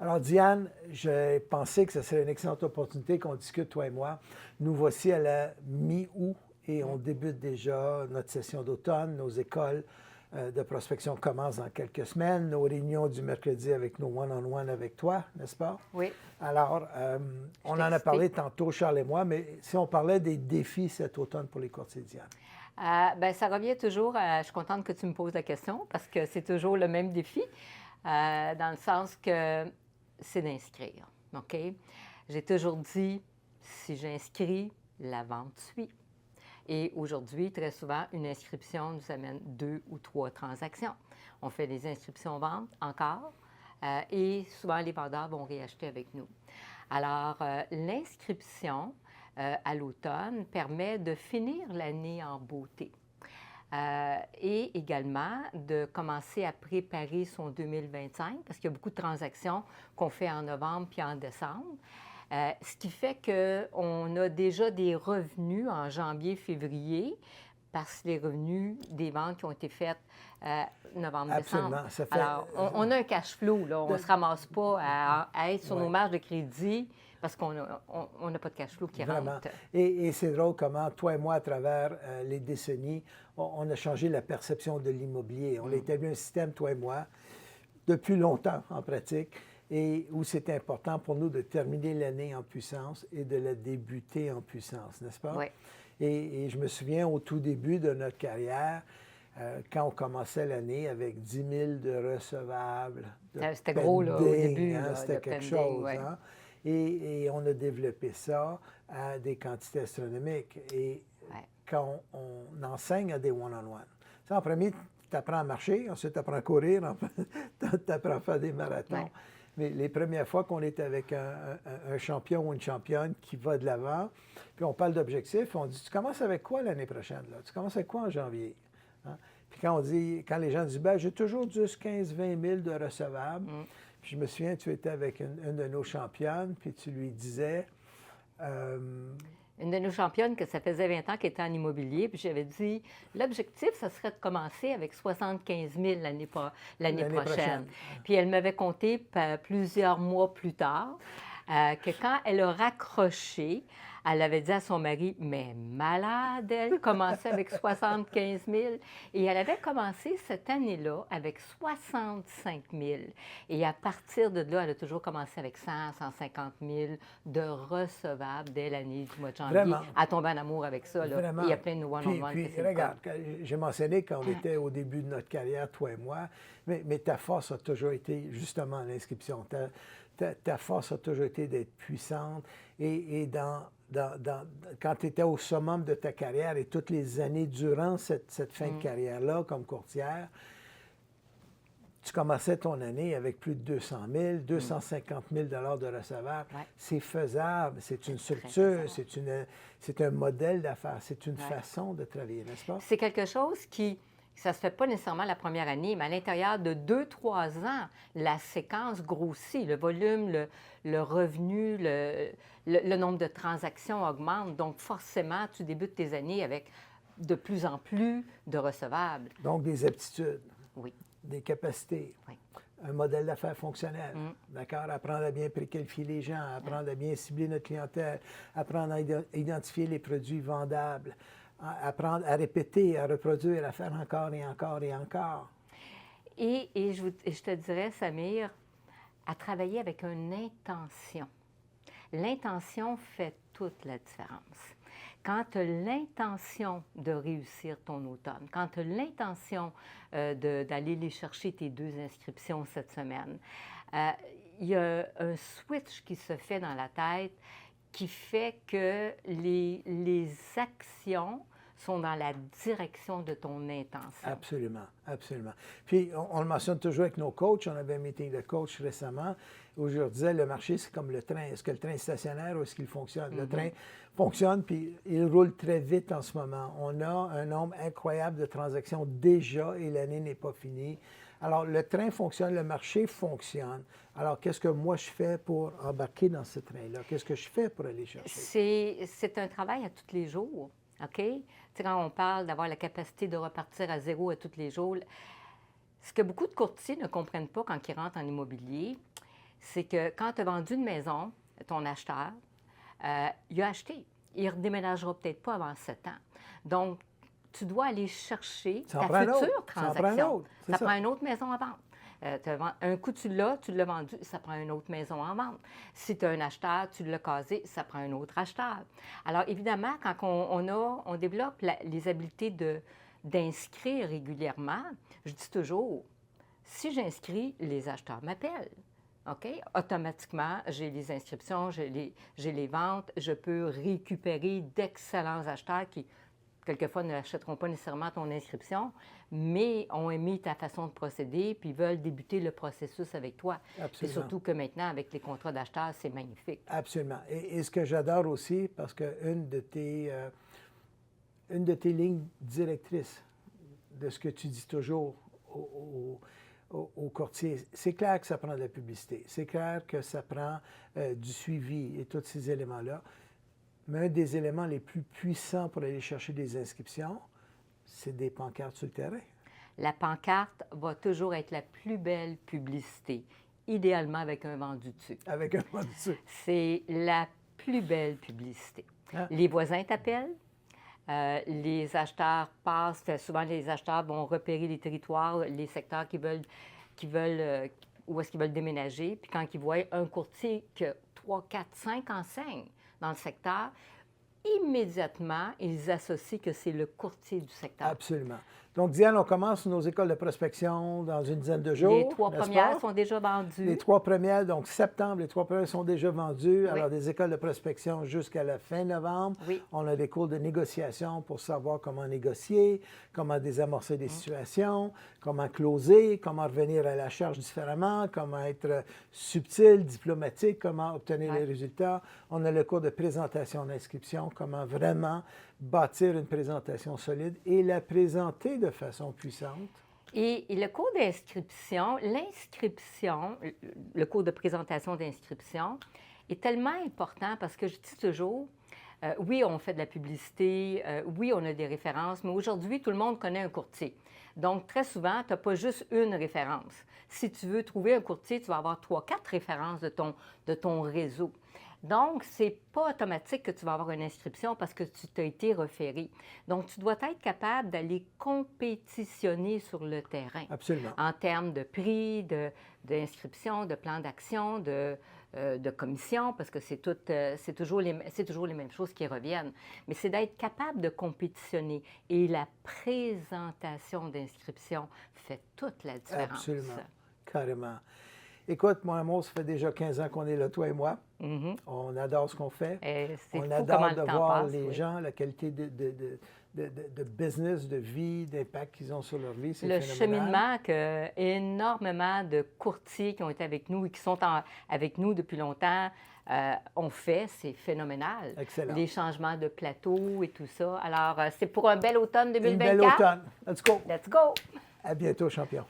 Alors, Diane, j'ai pensé que ce serait une excellente opportunité qu'on discute, toi et moi. Nous voici à la mi-août et on débute déjà notre session d'automne. Nos écoles de prospection commencent dans quelques semaines. Nos réunions du mercredi avec nos one-on-one avec toi, n'est-ce pas? Oui. Alors, on en a parlé tantôt, Charles et moi, mais si on parlait des défis cet automne pour les courtiers, Diane? Bien, ça revient toujours je suis contente que tu me poses la question parce que c'est toujours le même défi, dans le sens que c'est d'inscrire, OK? J'ai toujours dit, si j'inscris, la vente suit. Et aujourd'hui, très souvent, une inscription nous amène 2 ou 3 transactions. On fait des inscriptions-ventes encore et souvent, les vendeurs vont réacheter avec nous. Alors, l'inscription à l'automne permet de finir l'année en beauté. Et également de commencer à préparer son 2025, parce qu'il y a beaucoup de transactions qu'on fait en novembre puis en décembre. Ce qui fait qu'on a déjà des revenus en janvier, février, parce que les revenus des ventes qui ont été faites novembre, Absolument. décembre. Ça fait, Alors, on a un cash flow, là. On ne se ramasse pas à être sur nos marges de crédit parce qu'on n'a pas de cash flow qui rentre. Et c'est drôle comment, toi et moi, à travers les décennies, on a changé la perception de l'immobilier. On a établi un système, toi et moi, depuis longtemps en pratique, et où c'est important pour nous de terminer l'année en puissance et de la débuter en puissance, n'est-ce pas? Oui. Et je me souviens au tout début de notre carrière, quand on commençait l'année avec 10 000 de recevables. C'était gros, là, au début. C'était quelque chose. Ouais. Hein? Et on a développé ça à des quantités astronomiques. Et quand on enseigne à des one-on-one, en premier, tu apprends à marcher, ensuite tu apprends à courir, tu apprends à faire des marathons. Ouais. Mais les premières fois qu'on est avec un champion ou une championne qui va de l'avant, puis on parle d'objectifs, on dit, tu commences avec quoi l'année prochaine? Là? Tu commences avec quoi en janvier? Hein? Puis quand les gens disent, ben, j'ai toujours 10, 15, 20 000 de recevables. Puis je me souviens, tu étais avec une de nos championnes, puis tu lui disais... Une de nos championnes, que ça faisait 20 ans qu'elle était en immobilier, puis j'avais dit, l'objectif, ça serait de commencer avec 75 000 l'année prochaine. Puis elle m'avait compté plusieurs mois plus tard que quand elle a raccroché, elle avait dit à son mari, mais malade, elle commençait avec 75 000. Et elle avait commencé cette année-là avec 65 000. Et à partir de là, elle a toujours commencé avec 100, 150 000 de recevables dès l'année du mois de janvier. Vraiment. Elle tombé en amour avec ça. Là. Il y a plein de one-on-one. Puis regarde, j'ai mentionné quand on était au début de notre carrière, toi et moi, mais ta force a toujours été justement l'inscription. Ta force a toujours été d'être puissante. Et quand tu étais au summum de ta carrière et toutes les années durant cette fin de carrière-là comme courtière, tu commençais ton année avec plus de 200 000, 250 000 de recevables. Ouais. C'est faisable, c'est une structure, c'est un modèle d'affaires, c'est une façon de travailler, n'est-ce pas? C'est quelque chose qui... Ça ne se fait pas nécessairement la première année, mais à l'intérieur de 2-3 ans, la séquence grossit, le volume, le revenu, le nombre de transactions augmente. Donc, forcément, tu débutes tes années avec de plus en plus de recevables. Donc, des aptitudes. Oui. Des capacités. Oui. Un modèle d'affaires fonctionnel. D'accord? Apprendre à bien préqualifier les gens, apprendre à bien cibler notre clientèle, apprendre à identifier les produits vendables. Apprendre à répéter, à reproduire, à faire encore et encore et encore. Et je te dirais, Samir, à travailler avec une intention. L'intention fait toute la différence. Quand tu as l'intention de réussir ton automne, quand tu as l'intention d'aller les chercher tes 2 inscriptions cette semaine, il y a un switch qui se fait dans la tête qui fait que les actions sont dans la direction de ton intention. Absolument, absolument. Puis, on le mentionne toujours avec nos coachs. On avait un meeting de coach récemment où je leur disais, le marché, c'est comme le train. Est-ce que le train est stationnaire ou est-ce qu'il fonctionne? Le train fonctionne, puis il roule très vite en ce moment. On a un nombre incroyable de transactions déjà et l'année n'est pas finie. Alors, le train fonctionne, le marché fonctionne. Alors, qu'est-ce que moi je fais pour embarquer dans ce train-là? Qu'est-ce que je fais pour aller chercher? C'est un travail à tous les jours, OK? Tu sais, quand on parle d'avoir la capacité de repartir à zéro à tous les jours, ce que beaucoup de courtiers ne comprennent pas quand ils rentrent en immobilier, c'est que quand tu as vendu une maison, ton acheteur, il a acheté. Il ne redéménagera peut-être pas avant 7 ans. Donc, tu dois aller chercher ta future transaction. Ça prend une autre maison à vendre. Un coup, tu l'as vendu, ça prend une autre maison à vendre. Si tu as un acheteur, tu l'as casé, ça prend un autre acheteur. Alors, évidemment, quand on développe les habiletés d'inscrire régulièrement, je dis toujours, si j'inscris, les acheteurs m'appellent. OK? Automatiquement, j'ai les inscriptions, j'ai les ventes, je peux récupérer d'excellents acheteurs qui, quelquefois, ne n'achèteront pas nécessairement ton inscription, mais ont aimé ta façon de procéder puis veulent débuter le processus avec toi. Et surtout que maintenant, avec les contrats d'acheteurs, c'est magnifique. Absolument. Et ce que j'adore aussi, parce qu'une de tes lignes directrices de ce que tu dis toujours aux courtiers, c'est clair que ça prend de la publicité, c'est clair que ça prend du suivi et tous ces éléments-là. Mais un des éléments les plus puissants pour aller chercher des inscriptions, c'est des pancartes sur le terrain. La pancarte va toujours être la plus belle publicité, idéalement avec un vendu dessus. Avec un vendu dessus. C'est la plus belle publicité. Ah. Les voisins t'appellent, les acheteurs passent, souvent les acheteurs vont repérer les territoires, les secteurs où est-ce qu'ils veulent déménager, puis quand ils voient un courtier qui a 3, 4, 5 enseignes dans le secteur, immédiatement, ils associent que c'est le courtier du secteur. Absolument. Donc, Diane, on commence nos écoles de prospection dans une dizaine de jours. Les 3 premières sont déjà vendues. Les 3 premières, donc septembre, les 3 premières sont déjà vendues. Oui. Alors, des écoles de prospection jusqu'à la fin novembre. Oui. On a des cours de négociation pour savoir comment négocier, comment désamorcer des situations, comment closer, comment revenir à la charge différemment, comment être subtil, diplomatique, comment obtenir les résultats. On a le cours de présentation d'inscription, comment vraiment bâtir une présentation solide et la présenter de façon puissante. Et le cours d'inscription, le cours de présentation d'inscription est tellement important parce que je dis toujours, oui, on fait de la publicité, oui, on a des références, mais aujourd'hui, tout le monde connaît un courtier. Donc, très souvent, tu n'as pas juste une référence. Si tu veux trouver un courtier, tu vas avoir 3, 4 références de ton réseau. Donc, ce n'est pas automatique que tu vas avoir une inscription parce que tu t'as été référé. Donc, tu dois être capable d'aller compétitionner sur le terrain. Absolument. En termes de prix, d'inscription, de plan d'action, de commission, parce que c'est toujours les mêmes choses qui reviennent. Mais c'est d'être capable de compétitionner. Et la présentation d'inscription fait toute la différence. Absolument. Carrément. Écoute, mon amour, ça fait déjà 15 ans qu'on est là, toi et moi. Mm-hmm. On adore ce qu'on fait. On adore de voir les gens, la qualité de business, de vie, d'impact qu'ils ont sur leur vie. C'est le cheminement que énormément de courtiers qui ont été avec nous et qui sont avec nous depuis longtemps ont fait, c'est phénoménal. Excellent. Les changements de plateau et tout ça. Alors, c'est pour un bel automne 2024. Un bel automne. Let's go. Let's go. À bientôt, champion.